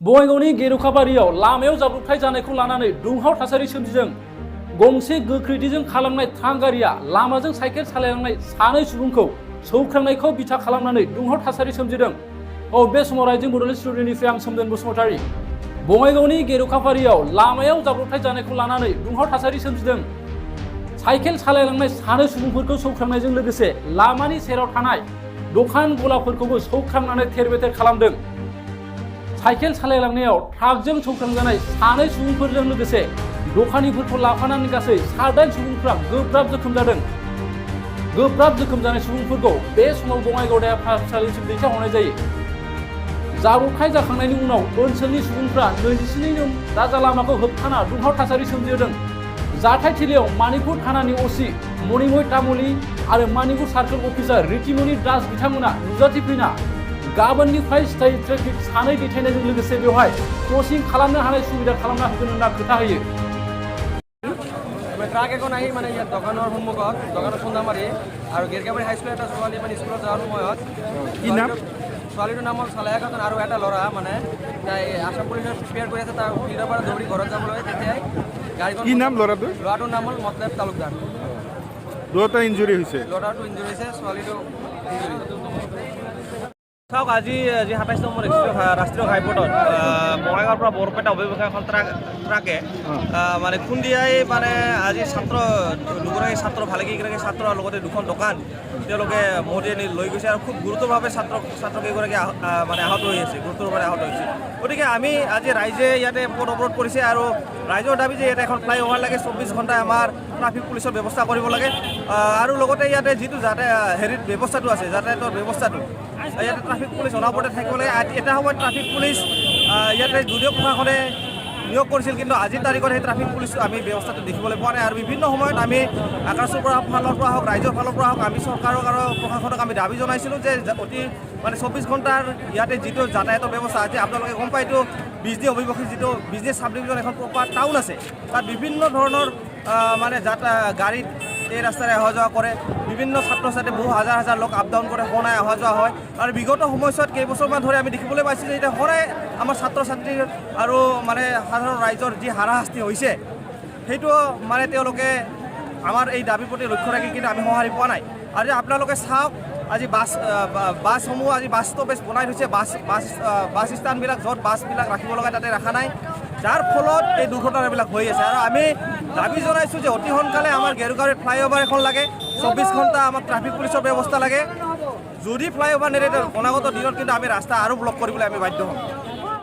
बङाइगावनि गेरुकाबारियाव लामायाव जाब्रबथाय जानायखौ लानानै दुंहाव थासारि सोमजिदों। गंसे गोख्रैथिजों खालामनाय ट्राक गारिया लामाजों साइकेल सालायलांनाय सानै सुबुंखौ सौख्रांनायखौ बिथा खालामनानै दुंहाव थासारि सोमजिदों। बे समाव रायजो बड'लेण्ड स्टुडिय'निफ्राय आं सोमदोन बसुमतारी। बङाइगावनि गेरुकाबारियाव लामायाव जाब्रबथाय जानायखौ लानानै दुंहाव थासारि सोमजिदों। साइकेल सालायलांनाय सानै सुबुंफोरखौ सौख्रांनायजों लोगोसे लामानि सेराव थानाय दखान गलाफोरखौबो सौख्रांनानै थेर-बेथेर खालामदों। साइकेल सालायलांनायाव ट्राकजों सौख्रांजानाय सानै सुबुंफोरजों लोगोसे दखानिफोरखौ लाफानानै गासै 7 सुबुंफ्रा गोब्राब जोखोम जादों। गोब्राब जोखोम जानाय सुबुंफोरखौ बे समाव बङाइगाव देहा फाहामसालिसिम दैथायहरनाय जायो। जाब्रबथाय जाखांनायनि उनाव ओनसोलनि सुबुंफ्रा 27 नं राजा लामाखौ होबथाना दुंहाव थासारि सोमजिहोदों। जाथायथिलियाव मानिपुर थानानि असि मणिमय तामुली आरो मानिपुर सार्कोल अफिसार रितिमणि दास बिथांमोना नुजाथिफैना गाबोननिफ्राय स्थायी ट्रेफिक सानै दैथायनायजों लोगोसे बेवहाय क्रसिं खालामनो हानाय सुबिदा खालामना होगोन होनना खोथा होयो। ট্ৰাক এখন আহি মানে ইয়াত দোকানৰ সন্মুখত দোকানত খুন্দা মাৰি আৰু গেৰুকাবাৰী হাইস্কুলৰ এটা ছোৱালী মানে স্কুলত যোৱাৰ সময়ত ছোৱালীটোৰ নাম হ'ল চালেহা খাতুন আৰু এটা ল'ৰা মানে তাই আসাম পুলিচৰ প্ৰিপেয়াৰ কৰি আছে, তাৰ ফিল্ডৰ পৰা দৌৰি ঘৰত যাবলৈ তেতিয়াই গাড়ীখন কি নাম ল'ৰাটোৰ? ল'ৰাটোৰ নাম হ'ল মতলেব তালুকদাৰ। দুটা ইঞ্জুৰি হৈছে। ল'ৰাটো ইঞ্জুৰি হৈছে, ছোৱালীটো ইঞ্জুৰি। চাওক, আজি 27 নম্বৰ ৰাষ্ট্ৰীয় ঘাইপথত বঙাইগাঁৱৰ পৰা বৰপেটা অভিমুখে এখন ট্ৰাকে মানে খুন্দিয়াই মানে আজি দুগৰাকী ছাত্ৰ ভালেকেইগৰাকী ছাত্ৰ লগতে দুখন দোকান তেওঁলোকে মহতিয়াই লৈ গৈছে আৰু খুব গুৰুতৰভাৱে ছাত্ৰকেইগৰাকী মানে আহত হৈ আছে, গুৰুতৰভাৱে আহত হৈছে। গতিকে আমি আজি ৰাইজে ইয়াতে পথ অৱৰোধ কৰিছে আৰু ৰাইজৰ দাবী যে ইয়াতে এখন ফ্লাইঅভাৰ লাগে, 24 ঘণ্টা আমাৰ ট্ৰাফিক পুলিচৰ ব্যৱস্থা কৰিব লাগে আৰু লগতে ইয়াতে যিটো ব্যৱস্থাটো আছে, যাতায়াতৰ ব্যৱস্থাটো ইয়াতে ট্ৰাফিক পুলিচ অনাবৰতে থাকিব লাগে। এটা সময়ত ট্ৰাফিক পুলিচ ইয়াতে যদিও প্ৰশাসনে নিয়োগ কৰিছিল, কিন্তু আজিৰ তাৰিখত সেই ট্ৰাফিক পুলিচ আমি ব্যৱস্থাটো দেখিবলৈ পোৱা নাই। আৰু বিভিন্ন সময়ত আমি আকাশৰ ফালৰ পৰা হওক, ৰাইজৰ ফালৰ পৰা হওক, আমি চৰকাৰক আৰু প্ৰশাসনক আমি দাবী জনাইছিলোঁ যে অতি মানে 24 ঘণ্টাৰ ইয়াতে যিটো যাতায়াতৰ ব্যৱস্থা আছে, আপোনালোকে গম পায়, এইটো বিজনী অভিমুখী যিটো বিজনী চাব ডিভিজন এখন প্ৰপাৰ টাউন আছে, তাত বিভিন্ন ধৰণৰ মানে গাড়ীত এই ৰাস্তাৰে অহা যোৱা কৰে। বিভিন্ন ছাত্ৰ ছাত্ৰী বহু হাজাৰ হাজাৰ লোক আপ ডাউন কৰে, সদায় অহা যোৱা হয়। আৰু বিগত সময়ছোৱাত কেইবছৰমান ধৰি আমি দেখিবলৈ পাইছোঁ যে এতিয়া সদায় আমাৰ ছাত্ৰ ছাত্ৰীৰ আৰু মানে সাধাৰণ ৰাইজৰ যি হাৰাশাস্তি হৈছে, সেইটো মানে তেওঁলোকে আমাৰ এই দাবীৰ প্ৰতি লক্ষ্য ৰাখি কিন্তু আমি সঁহাৰি পোৱা নাই। আৰু আপোনালোকে চাওক, আজি বাছসমূহ আজি বাছ ষ্টপেজ বনাই থৈছে, বাছ ষ্টেণ্ডবিলাক য'ত বাছবিলাক ৰাখিব লগা তাতে ৰখা নাই, যাৰ ফলত এই দুৰ্ঘটনাবিলাক হৈ আছে। আৰু আমি দাবী জনাইছোঁ যে অতি সোনকালে আমাৰ গেৰুকাবাৰীত ফ্লাইঅভাৰ এখন লাগে, 24 ঘণ্টা আমাৰ ট্ৰাফিক পুলিচৰ ব্যৱস্থা লাগে। যদি ফ্লাইঅভাৰ নেৰে অনাগত দিনত কিন্তু আমি ৰাস্তা আৰু ব্লক কৰিবলৈ আমি বাধ্য হ'ম।